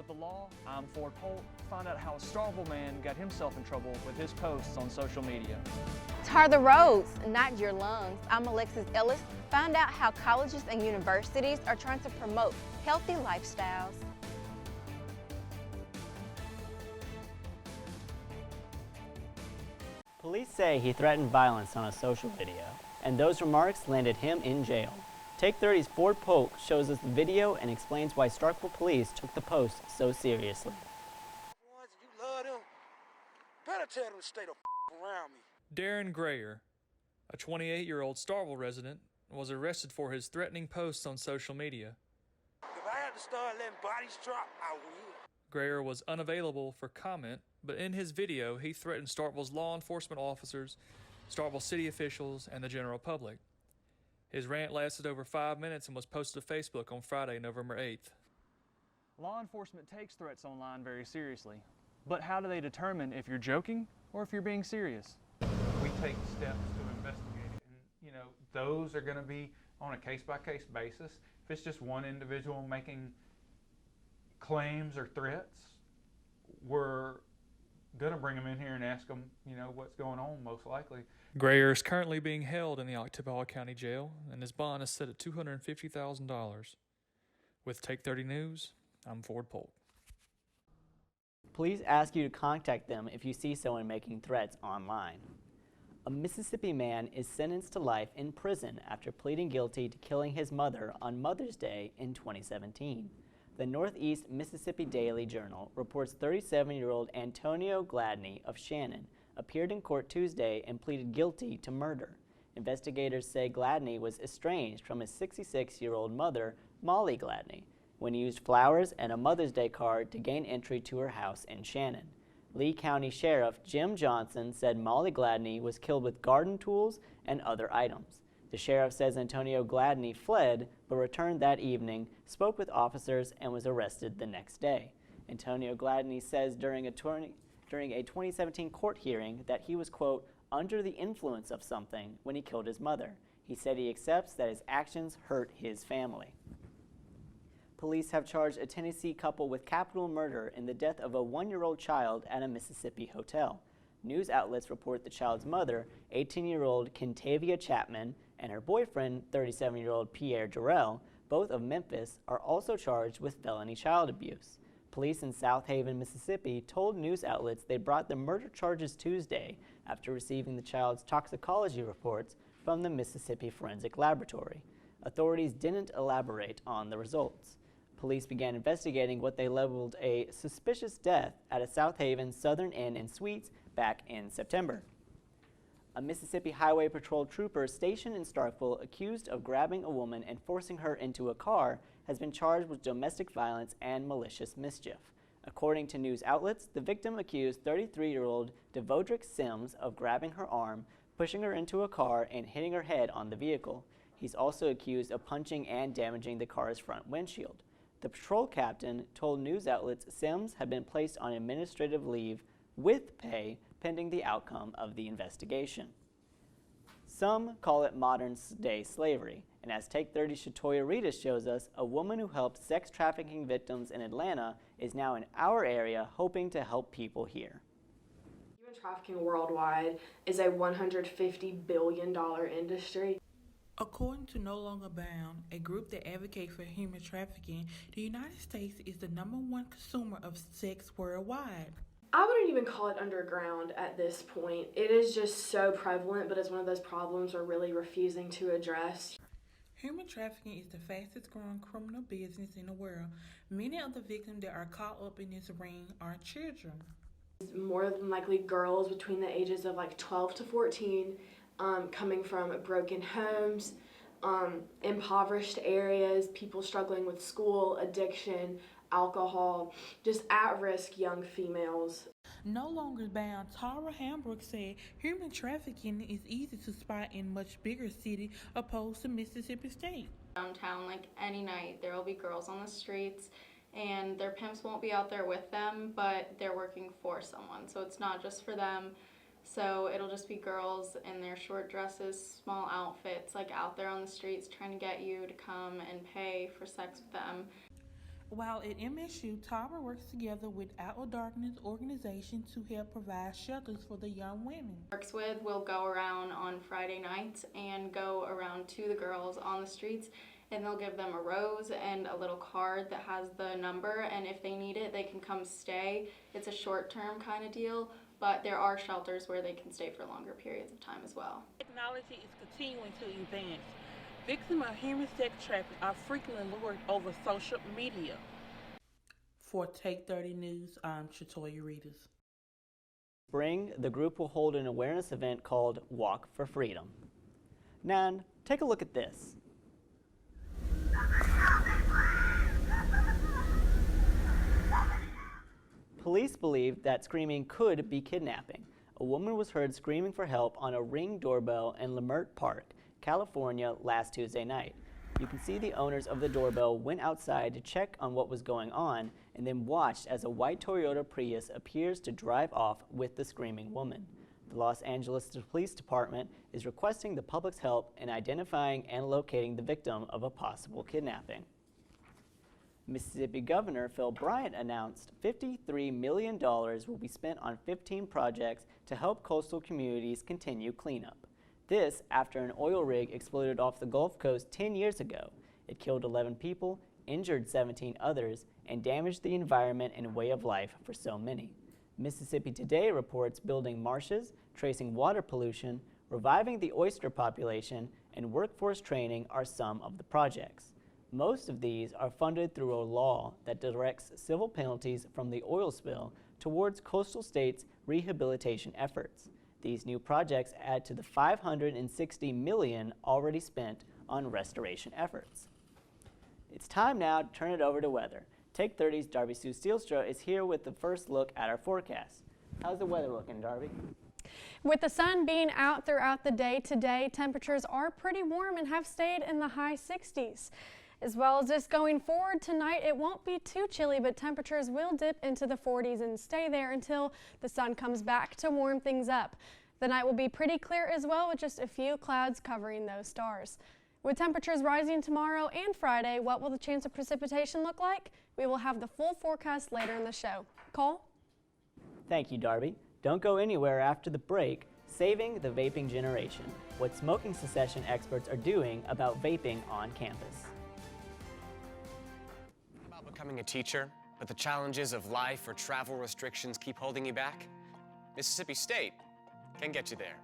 with the law. I'm Ford Holt. Find out how a Starkville man got himself in trouble with his posts on social media. Tar the roads, not your lungs. I'm Alexis Ellis. Find out how colleges and universities are trying to promote healthy lifestyles. Police say he threatened violence on a social video, and those remarks landed him in jail. Take 30's Ford Polk shows us the video and explains why Starkville police took the post so seriously. You love them. Better tell them to stay the around me. Darren Grayer, a 28-year-old Starkville resident, was arrested for his threatening posts on social media. If I had to start letting bodies drop, I will. Grayer was unavailable for comment, but in his video, he threatened Starkville's law enforcement officers, Starkville city officials, and the general public. His rant lasted over 5 minutes and was posted to Facebook on Friday, November 8th. Law enforcement takes threats online very seriously. But how do they determine if you're joking or if you're being serious? We take steps to investigate it, and those are going to be on a case-by-case basis. If it's just one individual making claims or threats, we're going to bring them in here and ask them, what's going on, most likely. Grayer is currently being held in the Oktibbeha County Jail, and his bond is set at $250,000. With Take 30 News, I'm Ford Polk. Police ask you to contact them if you see someone making threats online. A Mississippi man is sentenced to life in prison after pleading guilty to killing his mother on Mother's Day in 2017. The Northeast Mississippi Daily Journal reports 37-year-old Antonio Gladney of Shannon appeared in court Tuesday and pleaded guilty to murder. Investigators say Gladney was estranged from his 66-year-old mother, Molly Gladney, when he used flowers and a Mother's Day card to gain entry to her house in Shannon. Lee County Sheriff Jim Johnson said Molly Gladney was killed with garden tools and other items. The sheriff says Antonio Gladney fled but returned that evening, spoke with officers, and was arrested the next day. Antonio Gladney says during a 2017 court hearing that he was, quote, under the influence of something when he killed his mother. He said he accepts that his actions hurt his family. Police have charged a Tennessee couple with capital murder in the death of a 1-year-old child at a Mississippi hotel. News outlets report the child's mother, 18-year-old Kentavia Chapman, and her boyfriend, 37-year-old Pierre Jarrell, both of Memphis, are also charged with felony child abuse. Police in South Haven, Mississippi, told news outlets they brought the murder charges Tuesday after receiving the child's toxicology reports from the Mississippi Forensic Laboratory. Authorities didn't elaborate on the results. Police began investigating what they labeled a suspicious death at a South Haven Southern Inn and Suites back in September. A Mississippi Highway Patrol trooper stationed in Starkville accused of grabbing a woman and forcing her into a car has been charged with domestic violence and malicious mischief. According to news outlets, the victim accused 33-year-old Devodrick Sims of grabbing her arm, pushing her into a car, and hitting her head on the vehicle. He's also accused of punching and damaging the car's front windshield. The patrol captain told news outlets Sims had been placed on administrative leave with pay pending the outcome of the investigation. Some call it modern-day slavery, and as Take 30's Shatoya Reedus shows us, a woman who helped sex trafficking victims in Atlanta is now in our area hoping to help people here. Human trafficking worldwide is a $150 billion industry. According to No Longer Bound, a group that advocates for human trafficking, the United States is the #1 consumer of sex worldwide. I wouldn't even call it underground at this point. It is just so prevalent, but it's one of those problems we're really refusing to address. Human trafficking is the fastest growing criminal business in the world. Many of the victims that are caught up in this ring are children. More than likely girls between the ages of 12 to 14, coming from broken homes, impoverished areas, people struggling with school, addiction, alcohol, just at-risk young females. No Longer Bound, Tara Hambrook said human trafficking is easy to spot in much bigger city opposed to Mississippi State. Downtown, any night, there will be girls on the streets and their pimps won't be out there with them, but they're working for someone. So it's not just for them. So it'll just be girls in their short dresses, small outfits, out there on the streets trying to get you to come and pay for sex with them. While at MSU, Tauber works together with Out of Darkness organization to help provide shelters for the young women. Works with will go around on Friday nights and go around to the girls on the streets, and they'll give them a rose and a little card that has the number, and if they need it, they can come stay. It's a short-term kind of deal, but there are shelters where they can stay for longer periods of time as well. Technology is continuing to advance. Victims of human sex trafficking are frequently lured over social media. For Take 30 News, I'm Chatoya Reedus. Spring, the group will hold an awareness event called Walk for Freedom. Nan, take a look at this. Police believe that screaming could be kidnapping. A woman was heard screaming for help on a Ring doorbell in Leimert Park, California last Tuesday night. You can see the owners of the doorbell went outside to check on what was going on and then watched as a white Toyota Prius appears to drive off with the screaming woman. The Los Angeles Police Department is requesting the public's help in identifying and locating the victim of a possible kidnapping. Mississippi Governor Phil Bryant announced $53 million will be spent on 15 projects to help coastal communities continue cleanup. This after an oil rig exploded off the Gulf Coast 10 years ago. It killed 11 people, injured 17 others, and damaged the environment and way of life for so many. Mississippi Today reports building marshes, tracing water pollution, reviving the oyster population, and workforce training are some of the projects. Most of these are funded through a law that directs civil penalties from the oil spill towards coastal states' rehabilitation efforts. These new projects add to the $560 million already spent on restoration efforts. It's time now to turn it over to weather. Take 30's Darby Sue Steelstra is here with the first look at our forecast. How's the weather looking, Darby? With the sun being out throughout the day today, temperatures are pretty warm and have stayed in the high 60s. As well as this going forward tonight, it won't be too chilly, but temperatures will dip into the 40s and stay there until the sun comes back to warm things up. The night will be pretty clear as well, with just a few clouds covering those stars. With temperatures rising tomorrow and Friday, what will the chance of precipitation look like? We will have the full forecast later in the show. Cole? Thank you, Darby. Don't go anywhere after the break. Saving the Vaping Generation, what smoking cessation experts are doing about vaping on campus. About becoming a teacher, but the challenges of life or travel restrictions keep holding you back? Mississippi State can get you there.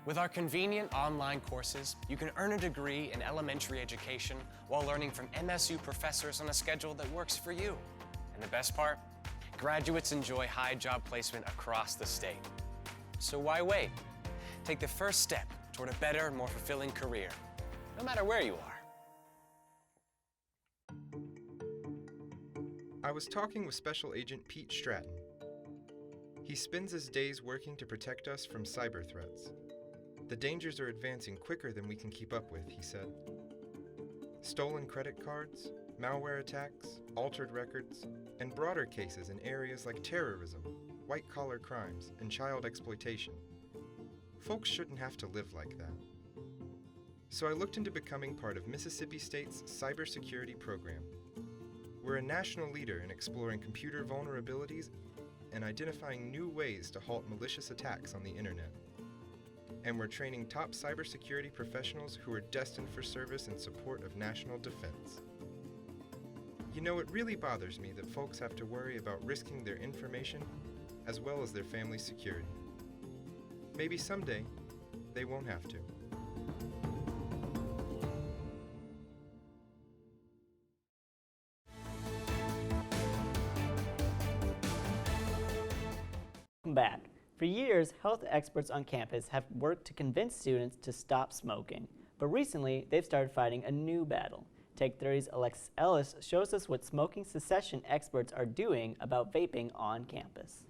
With our convenient online courses, you can earn a degree in elementary education while learning from MSU professors on a schedule that works for you. And the best part? Graduates enjoy high job placement across the state. So why wait? Take the first step toward a better, more fulfilling career, no matter where you are. I was talking with Special Agent Pete Stratton. He spends his days working to protect us from cyber threats. The dangers are advancing quicker than we can keep up with, he said. Stolen credit cards, malware attacks, altered records, and broader cases in areas like terrorism, white-collar crimes, and child exploitation. Folks shouldn't have to live like that. So I looked into becoming part of Mississippi State's cybersecurity program. We're a national leader in exploring computer vulnerabilities and identifying new ways to halt malicious attacks on the internet. And we're training top cybersecurity professionals who are destined for service in support of national defense. You know, it really bothers me that folks have to worry about risking their information as well as their family's security. Maybe someday, they won't have to. Welcome back. For years, health experts on campus have worked to convince students to stop smoking. But recently, they've started fighting a new battle. Take 30's Alexis Ellis shows us what smoking cessation experts are doing about vaping on campus.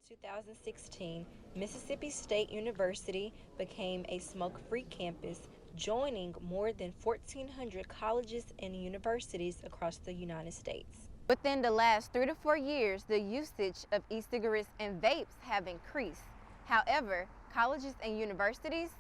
2016, Mississippi State University became a smoke-free campus, joining more than 1,400 colleges and universities across the United States. Within the last 3 to 4 years, the usage of e-cigarettes and vapes have increased. However, colleges and universities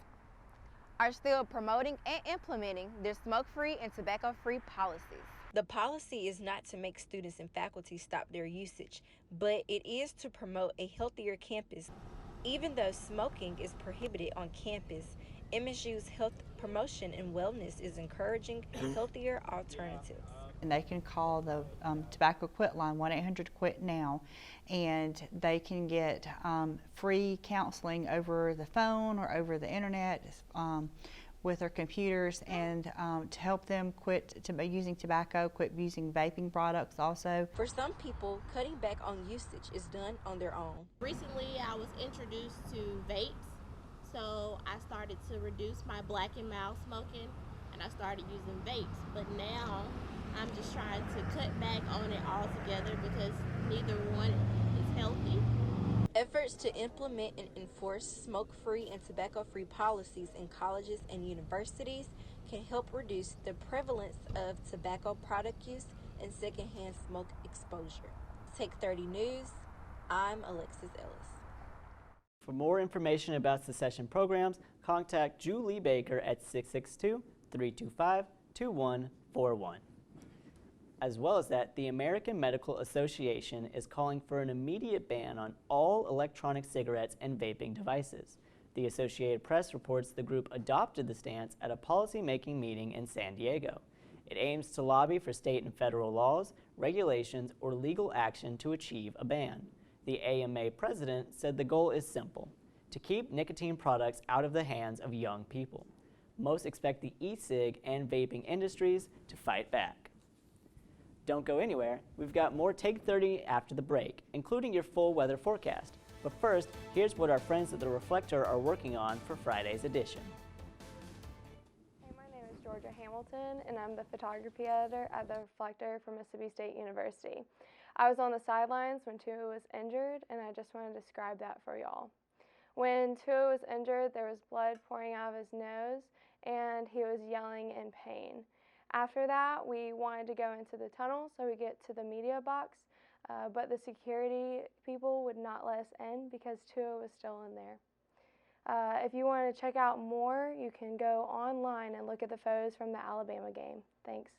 are still promoting and implementing their smoke-free and tobacco-free policies. The policy is not to make students and faculty stop their usage, but it is to promote a healthier campus. Even though smoking is prohibited on campus, MSU's health promotion and wellness is encouraging healthier alternatives. And they can call the Tobacco Quit line, 1-800-QUIT-NOW, and they can get free counseling over the phone or over the internet with their computers, and to help them quit using tobacco, quit using vaping products also. For some people, cutting back on usage is done on their own. Recently, I was introduced to vapes, so I started to reduce my black and mild smoking, and I started using vapes. But now, I'm just trying to cut back on it altogether because neither one is healthy. Efforts to implement and enforce smoke-free and tobacco-free policies in colleges and universities can help reduce the prevalence of tobacco product use and secondhand smoke exposure. Take 30 News, I'm Alexis Ellis. For more information about secession programs, contact Julie Baker at 662-325-2141. As well as that, the American Medical Association is calling for an immediate ban on all electronic cigarettes and vaping devices. The Associated Press reports the group adopted the stance at a policy-making meeting in San Diego. It aims to lobby for state and federal laws, regulations, or legal action to achieve a ban. The AMA president said the goal is simple: to keep nicotine products out of the hands of young people. Most expect the e-cig and vaping industries to fight back. Don't go anywhere. We've got more Take 30 after the break, including your full weather forecast. But first, here's what our friends at The Reflector are working on for Friday's edition. Hey, my name is Georgia Hamilton, and I'm the photography editor at The Reflector for Mississippi State University. I was on the sidelines when Tua was injured, and I just want to describe that for y'all. When Tua was injured, there was blood pouring out of his nose, and he was yelling in pain. After that, we wanted to go into the tunnel so we get to the media box, but the security people would not let us in because Tua was still in there. If you want to check out more, you can go online and look at the photos from the Alabama game. Thanks.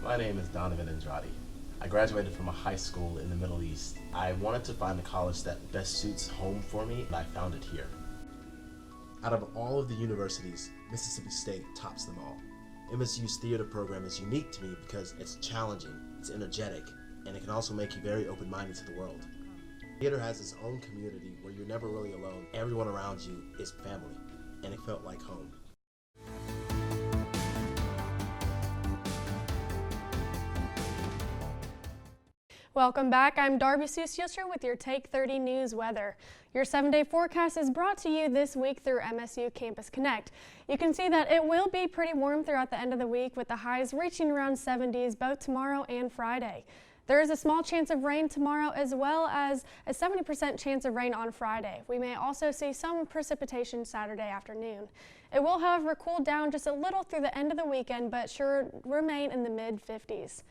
My name is Donovan Andrade. I graduated from a high school in the Middle East. I wanted to find a college that best suits home for me, and I found it here. Out of all of the universities, Mississippi State tops them all. MSU's theater program is unique to me because it's challenging, it's energetic, and it can also make you very open-minded to the world. Theater has its own community where you're never really alone. Everyone around you is family, and it felt like home. Welcome back. I'm Darby Susiuser with your Take 30 News weather. Your 7-day forecast is brought to you this week through MSU Campus Connect. You can see that it will be pretty warm throughout the end of the week, with the highs reaching around 70s both tomorrow and Friday. There is a small chance of rain tomorrow, as well as a 70% chance of rain on Friday. We may also see some precipitation Saturday afternoon. It will, however, cool down just a little through the end of the weekend, but sure remain in the mid-50s.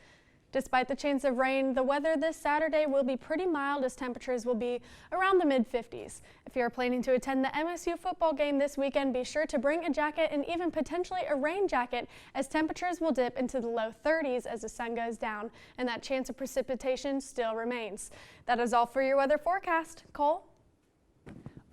Despite the chance of rain, the weather this Saturday will be pretty mild, as temperatures will be around the mid-50s. If you are planning to attend the MSU football game this weekend, be sure to bring a jacket and even potentially a rain jacket, as temperatures will dip into the low 30s as the sun goes down, and that chance of precipitation still remains. That is all for your weather forecast. Cole?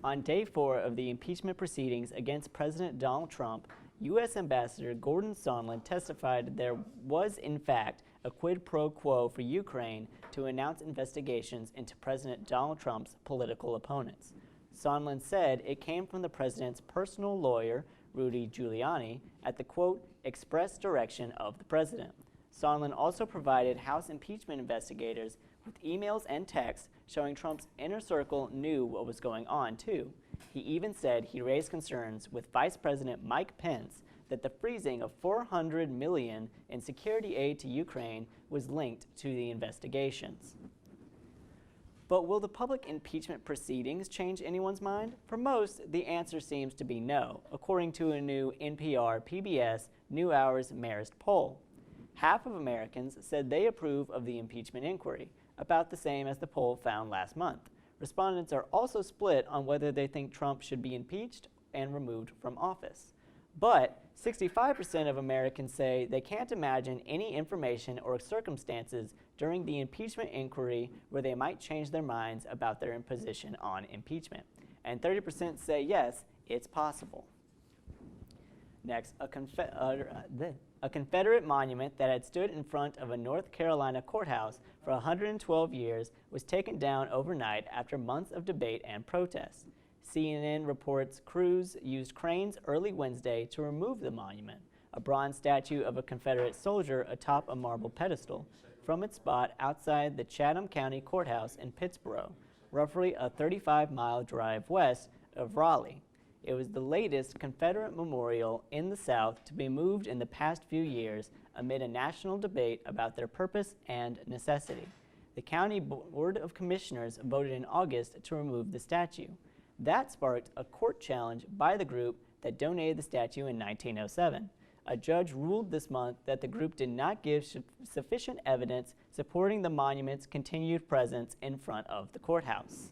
On day 4 of the impeachment proceedings against President Donald Trump, U.S. Ambassador Gordon Sondland testified there was, in fact, a quid pro quo for Ukraine to announce investigations into President Donald Trump's political opponents. Sondland said it came from the president's personal lawyer, Rudy Giuliani, at the, quote, express direction of the president. Sondland also provided House impeachment investigators with emails and texts showing Trump's inner circle knew what was going on, too. He even said he raised concerns with Vice President Mike Pence that the freezing of $400 million in security aid to Ukraine was linked to the investigations. But will the public impeachment proceedings change anyone's mind? For most, the answer seems to be no, according to a new NPR PBS New Hours Marist poll. Half of Americans said they approve of the impeachment inquiry, about the same as the poll found last month. Respondents are also split on whether they think Trump should be impeached and removed from office. But 65% of Americans say they can't imagine any information or circumstances during the impeachment inquiry where they might change their minds about their position on impeachment. And 30% say yes, it's possible. Next, a Confederate monument that had stood in front of a North Carolina courthouse for 112 years was taken down overnight after months of debate and protest. CNN reports crews used cranes early Wednesday to remove the monument, a bronze statue of a Confederate soldier atop a marble pedestal, from its spot outside the Chatham County Courthouse in Pittsboro, roughly a 35-mile drive west of Raleigh. It was the latest Confederate memorial in the South to be moved in the past few years amid a national debate about their purpose and necessity. The County Board of Commissioners voted in August to remove the statue. That sparked a court challenge by the group that donated the statue in 1907. A judge ruled this month that the group did not give sufficient evidence supporting the monument's continued presence in front of the courthouse.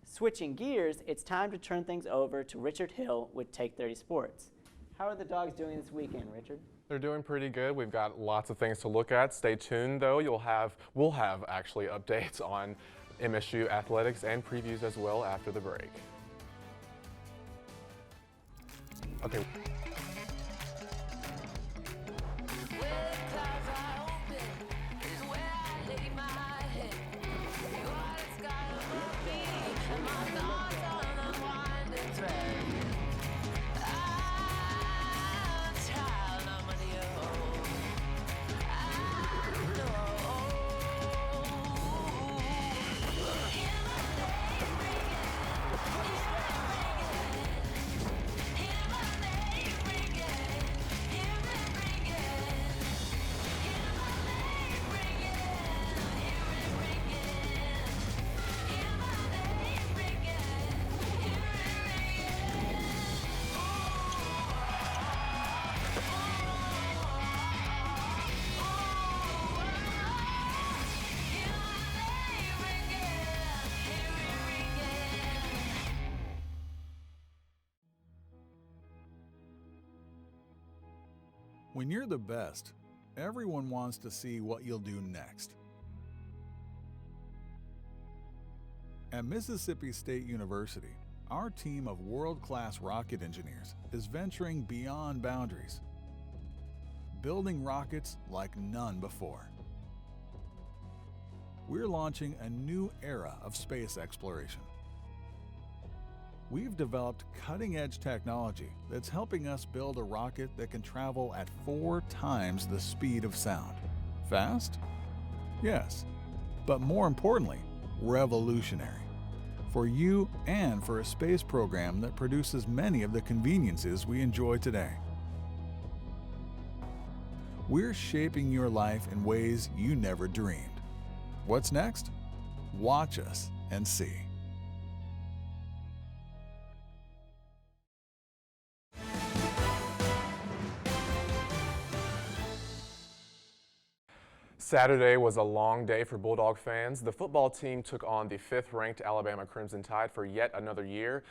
Switching gears, it's time to turn things over to Richard Hill with Take 30 Sports. How are the Dogs doing this weekend, Richard? They're doing pretty good. We've got lots of things to look at. Stay tuned, though. We'll have actually updates on MSU athletics and previews as well after the break. Okay. When you're the best, everyone wants to see what you'll do next. At Mississippi State University, our team of world-class rocket engineers is venturing beyond boundaries, building rockets like none before. We're launching a new era of space exploration. We've developed cutting-edge technology that's helping us build a rocket that can travel at 4 times the speed of sound. Fast? Yes. But more importantly, revolutionary. For you and for a space program that produces many of the conveniences we enjoy today. We're shaping your life in ways you never dreamed. What's next? Watch us and see. Saturday was a long day for Bulldog fans. The football team took on the 5th-ranked Alabama Crimson Tide for yet another year,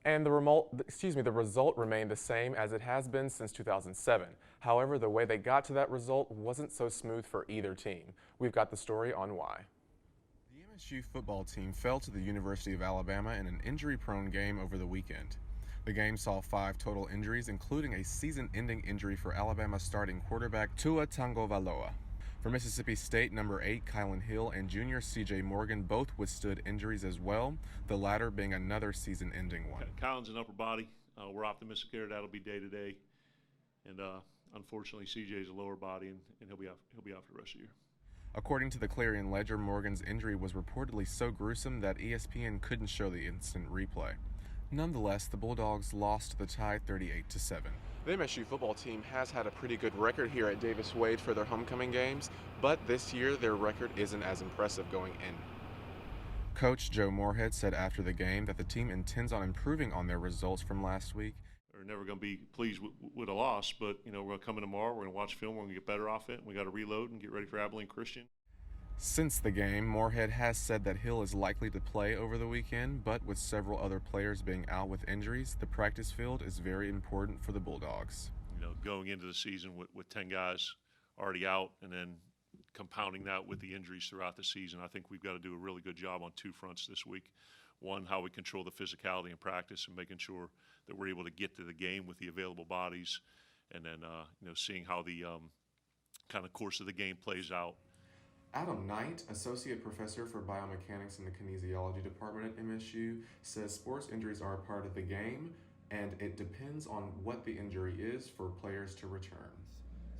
and the result remained the same as it has been since 2007. However, the way they got to that result wasn't so smooth for either team. We've got the story on why. The MSU football team fell to the University of Alabama in an injury-prone game over the weekend. The game saw 5 total injuries, including a season-ending injury for Alabama starting quarterback Tua Tagovailoa. For Mississippi State, number 8 Kylan Hill and junior C.J. Morgan both withstood injuries as well, the latter being another season-ending one. Kylan's an upper body. We're optimistic there that'll be day-to-day. And unfortunately, C.J.'s a lower body, and he'll be out for the rest of the year. According to the Clarion Ledger, Morgan's injury was reportedly so gruesome that ESPN couldn't show the instant replay. Nonetheless, the Bulldogs lost to the Tide 38-7. The MSU football team has had a pretty good record here at Davis Wade for their homecoming games, but this year their record isn't as impressive going in. Coach Joe Moorhead said after the game that the team intends on improving on their results from last week. We're never going to be pleased with a loss, but we're going to come in tomorrow, we're going to watch film, we're going to get better off it, and we got to reload and get ready for Abilene Christian. Since the game, Moorhead has said that Hill is likely to play over the weekend, but with several other players being out with injuries, the practice field is very important for the Bulldogs. Going into the season with 10 guys already out and then compounding that with the injuries throughout the season, I think we've got to do a really good job on 2 fronts this week. One, how we control the physicality in practice and making sure that we're able to get to the game with the available bodies, and then seeing how the kind of course of the game plays out. Adam Knight, Associate Professor for Biomechanics in the Kinesiology Department at MSU, says sports injuries are a part of the game, and it depends on what the injury is for players to return.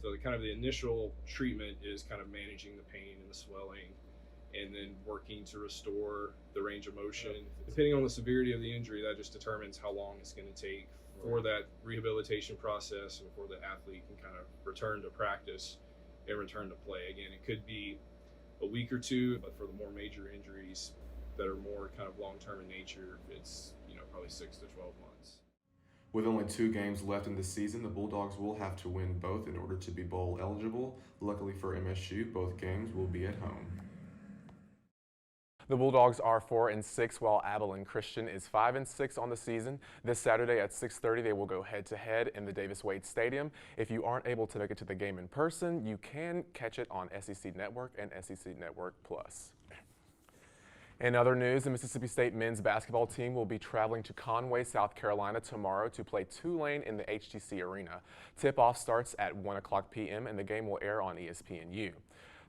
So the initial treatment is kind of managing the pain and the swelling, and then working to restore the range of motion. Depending on the severity of the injury, that just determines how long it's going to take for that rehabilitation process and for the athlete can kind of return to practice and return to play. Again, it could be a week or 2, but for the more major injuries that are more kind of long-term in nature, it's probably 6 to 12 months. With only 2 games left in the season, the Bulldogs will have to win both in order to be bowl eligible. Luckily for MSU, both games will be at home. The Bulldogs are 4-6, while Abilene Christian is 5-6 on the season. This Saturday at 6:30, they will go head-to-head in the Davis Wade Stadium. If you aren't able to make it to the game in person, you can catch it on SEC Network and SEC Network Plus. In other news, the Mississippi State men's basketball team will be traveling to Conway, South Carolina tomorrow to play Tulane in the HTC Arena. Tip-off starts at 1:00 p.m. and the game will air on ESPNU.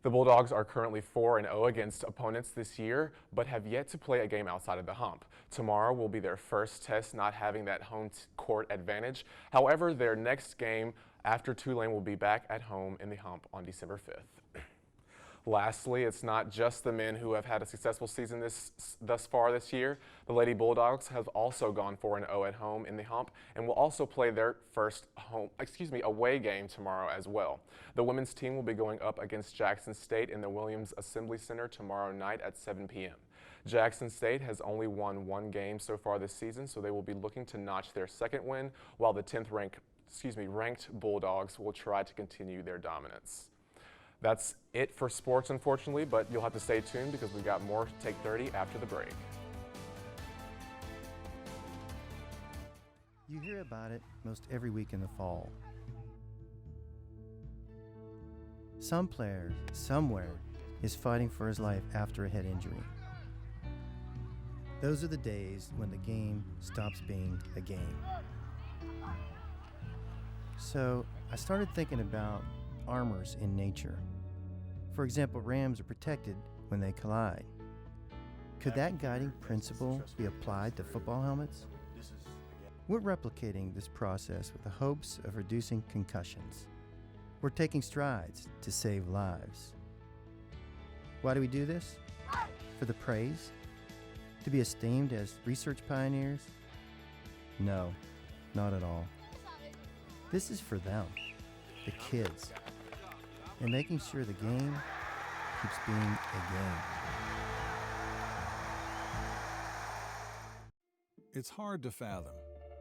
The Bulldogs are currently 4-0 against opponents this year, but have yet to play a game outside of the hump. Tomorrow will be their first test not having that home court advantage. However, their next game after Tulane will be back at home in the hump on December 5th. Lastly, it's not just the men who have had a successful season thus far this year. The Lady Bulldogs have also gone 4-0 at home in the hump and will also play their first away game tomorrow as well. The women's team will be going up against Jackson State in the Williams Assembly Center tomorrow night at 7 p.m. Jackson State has only won 1 game so far this season, so they will be looking to notch their second win, while the 10th ranked Bulldogs will try to continue their dominance. That's it for sports, unfortunately, but you'll have to stay tuned because we've got more Take 30 after the break. You hear about it most every week in the fall. Some player, somewhere, is fighting for his life after a head injury. Those are the days when the game stops being a game. So I started thinking about armors in nature. For example, rams are protected when they collide. Could that guiding principle be applied to football helmets? We're replicating this process with the hopes of reducing concussions. We're taking strides to save lives. Why do we do this? For the praise? To be esteemed as research pioneers? No, not at all. This is for them, the kids, and making sure the game keeps being a game. It's hard to fathom.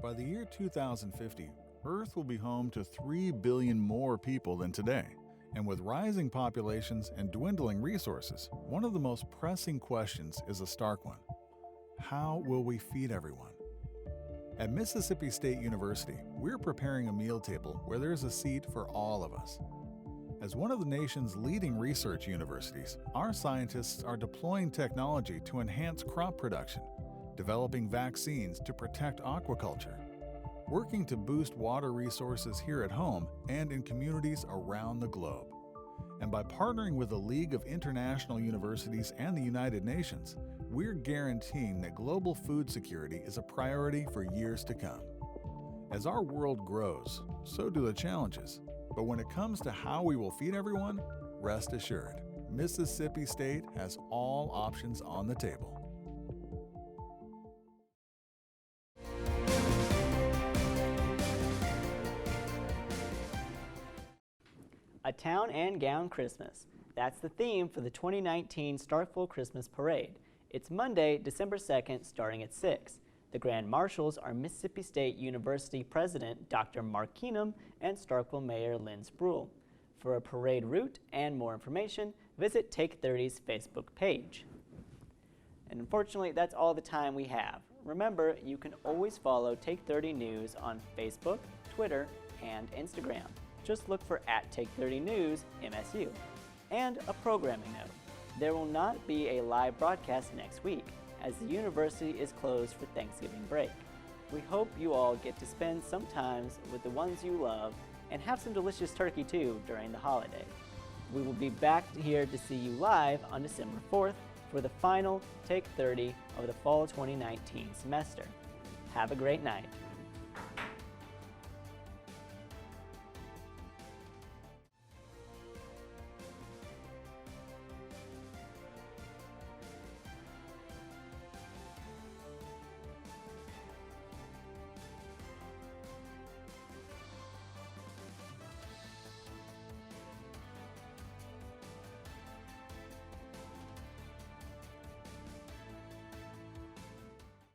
By the year 2050, Earth will be home to 3 billion more people than today. And with rising populations and dwindling resources, one of the most pressing questions is a stark one. How will we feed everyone? At Mississippi State University, we're preparing a meal table where there's a seat for all of us. As one of the nation's leading research universities, our scientists are deploying technology to enhance crop production, developing vaccines to protect aquaculture, working to boost water resources here at home and in communities around the globe. And by partnering with the League of International Universities and the United Nations, we're guaranteeing that global food security is a priority for years to come. As our world grows, so do the challenges. But when it comes to how we will feed everyone, rest assured, Mississippi State has all options on the table. A Town and Gown Christmas. That's the theme for the 2019 Starkville Christmas Parade. It's Monday, December 2nd, starting at 6. The Grand Marshals are Mississippi State University President Dr. Mark Keenum and Starkville Mayor Lynn Spruill. For a parade route and more information, visit Take 30's Facebook page. And unfortunately, that's all the time we have. Remember, you can always follow Take 30 News on Facebook, Twitter, and Instagram. Just look for @Take30News MSU. And a programming note. There will not be a live broadcast next week, as the university is closed for Thanksgiving break. We hope you all get to spend some time with the ones you love and have some delicious turkey too during the holiday. We will be back here to see you live on December 4th for the final Take 30 of the fall 2019 semester. Have a great night.